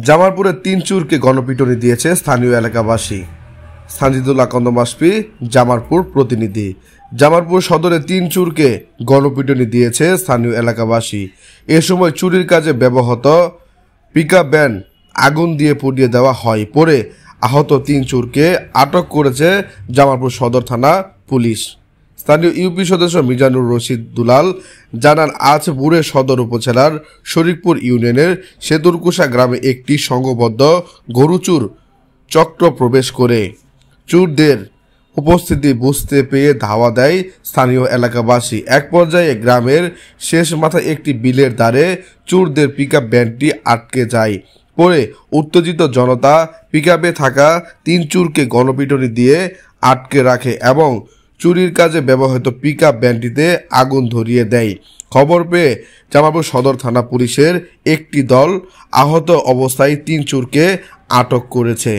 জামালপুরে ৩ চোরকে গণপিটুনি দিয়েছে স্থানীয় এলাকাবাসী। সাজিদুল্লাহ কন্দমাসপি, জামালপুর প্রতিনিধি। জামালপুর সদরে ৩ চোরকে গণপিটুনি দিয়েছে স্থানীয় এলাকাবাসী। এ সময় চুরির কাজে ব্যবহৃত পিকআপ ভ্যান আগুন দিয়ে পুড়িয়ে দেওয়া হয়। পরে আহত ৩ চোরকে আটক করেছে জামালপুর সদর থানা পুলিশ। স্থানীয় ইউপি সদস্য মিজানুর রশিদ দুলাল জানান, আজ ভোরে সদর উপজেলার শরীফপুর ইউনিয়নের সেতুরকুশা গ্রামে একটি সংঘবদ্ধ গরুচুর চক্র প্রবেশ করে চোরদের উপস্থিতি বুঝতে পেয়ে ধাওয়া দেয় স্থানীয় এলাকাবাসী। এক পর্যায়ে গ্রামের শেষ মাথায় একটি বিলের ধারে চোরদের পিকআপ ভ্যানটি আটকে যায়। পরে উত্তেজিত জনতা পিকআপে থাকা ৩ চোরকে গণপিটুনি দিয়ে আটকে রাখে এবং চুরির কাজে ব্যবহৃত পিকআপ ভ্যানটিতে আগুন ধরিয়ে দেয়। খবর পেয়ে জামালপুর সদর থানা পুলিশের একটি দল আহত অবস্থায় ৩ চোরকে আটক করেছে।